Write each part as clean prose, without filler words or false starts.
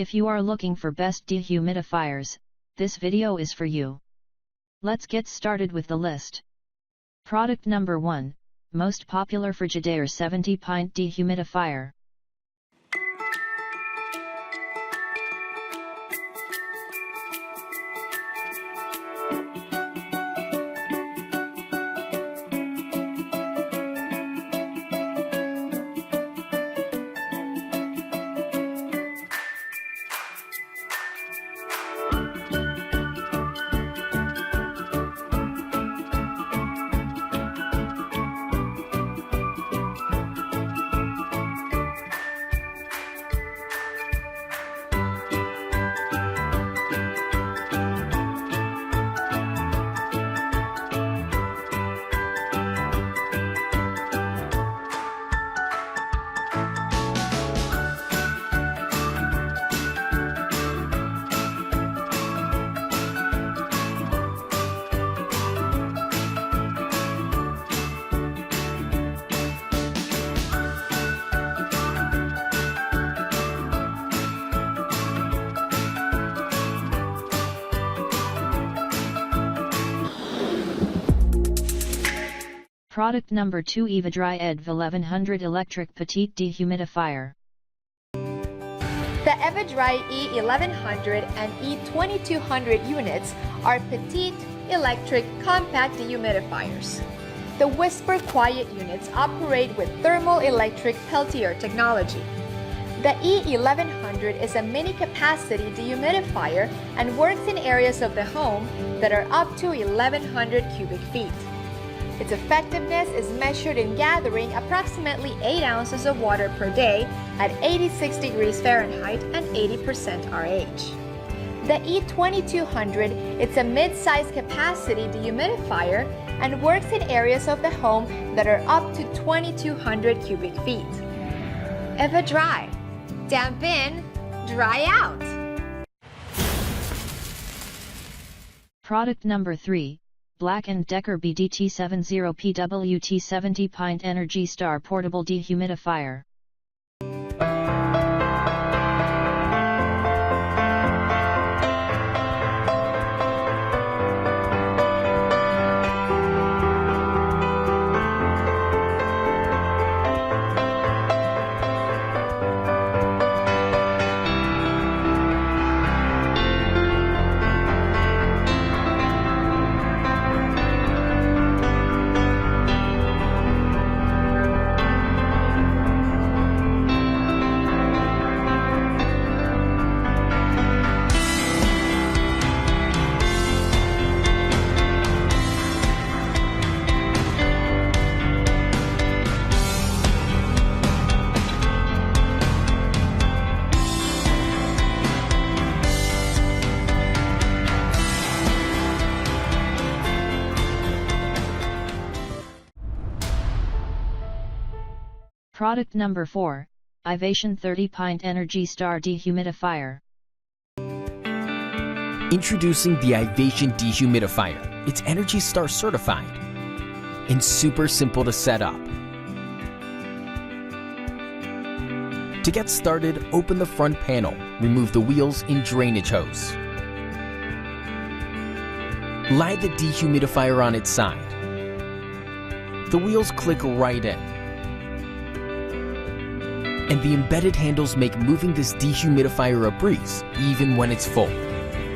If you are looking for best dehumidifiers, this video is for you. Let's get started with the list. Product number 1, most popular Frigidaire 70 Pint Dehumidifier. Product number 2, Eva-dry EDV1100 Electric Petite Dehumidifier. The Eva-dry E1100 and E2200 units are Petite electric compact dehumidifiers. The Whisper Quiet units operate with thermal electric Peltier technology. The E1100 is a mini-capacity dehumidifier and works in areas of the home that are up to 1100 cubic feet. Its effectiveness is measured in gathering approximately 8 ounces of water per day at 86 degrees Fahrenheit and 80% RH. The E2200 is a mid-size capacity dehumidifier and works in areas of the home that are up to 2200 cubic feet. Eva-dry. Damp in, dry out. Product number 3, BLACK+DECKER BDT70PWT 70 Pint Energy Star Portable Dehumidifier. Product number 4, Ivation 30 Pint Energy Star Dehumidifier. Introducing the Ivation Dehumidifier. It's Energy Star certified and super simple to set up. To get started, open the front panel, remove the wheels and drainage hose. Lie the dehumidifier on its side. The wheels click right in, and the embedded handles make moving this dehumidifier a breeze, even when it's full.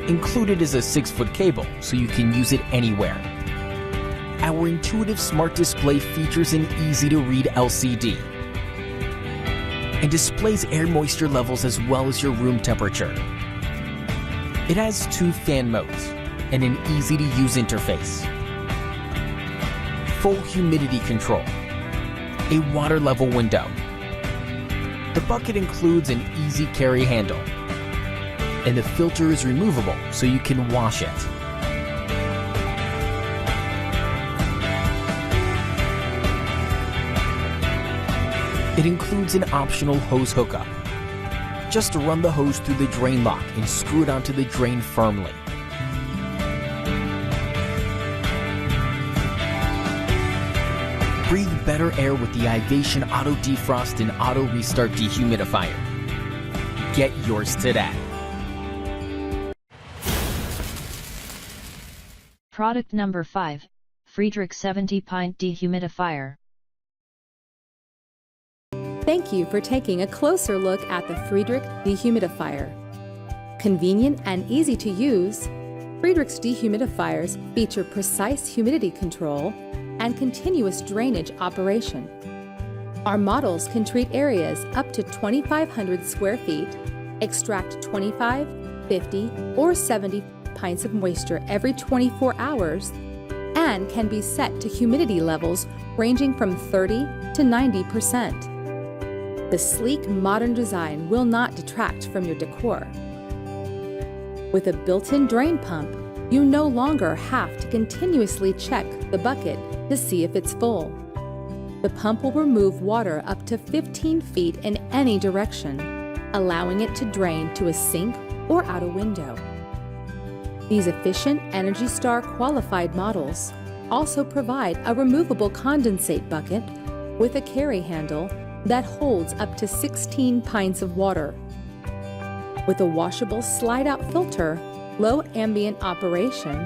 Included is a 6-foot cable, so you can use it anywhere. Our intuitive smart display features an easy-to-read LCD and displays air moisture levels as well as your room temperature. It has 2 fan modes and an easy-to-use interface. Full humidity control, a water level window. The bucket includes an easy carry handle, and the filter is removable so you can wash it. It includes an optional hose hookup. Just run the hose through the drain lock and screw it onto the drain firmly. Breathe better air with the Ivation Auto Defrost and Auto Restart Dehumidifier. Get yours today. Product number 5, Friedrich 70 Pint Dehumidifier. Thank you for taking a closer look at the Friedrich Dehumidifier. Convenient and easy to use, Friedrich's dehumidifiers feature precise humidity control and continuous drainage operation. Our models can treat areas up to 2,500 square feet, extract 25, 50, or 70 pints of moisture every 24 hours, and can be set to humidity levels ranging from 30 to 90%. The sleek, modern design will not detract from your decor. With a built-in drain pump, you no longer have to continuously check the bucket to see if it's full. The pump will remove water up to 15 feet in any direction, allowing it to drain to a sink or out a window. These efficient Energy Star qualified models also provide a removable condensate bucket with a carry handle that holds up to 16 pints of water. With a washable slide-out filter, low ambient operation,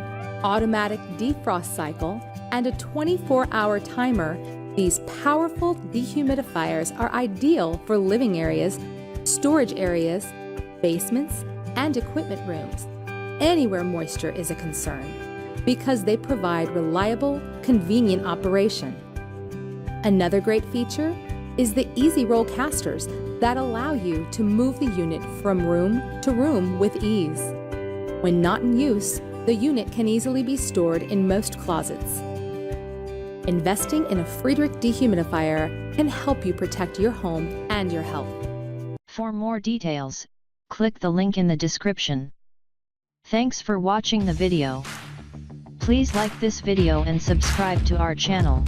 automatic defrost cycle, and a 24-hour timer, these powerful dehumidifiers are ideal for living areas, storage areas, basements, and equipment rooms, anywhere moisture is a concern, because they provide reliable, convenient operation. Another great feature is the easy roll casters that allow you to move the unit from room to room with ease. When not in use, the unit can easily be stored in most closets. Investing in a Friedrich dehumidifier can help you protect your home and your health. For more details, click the link in the description. Thanks for watching the video. Please like this video and subscribe to our channel.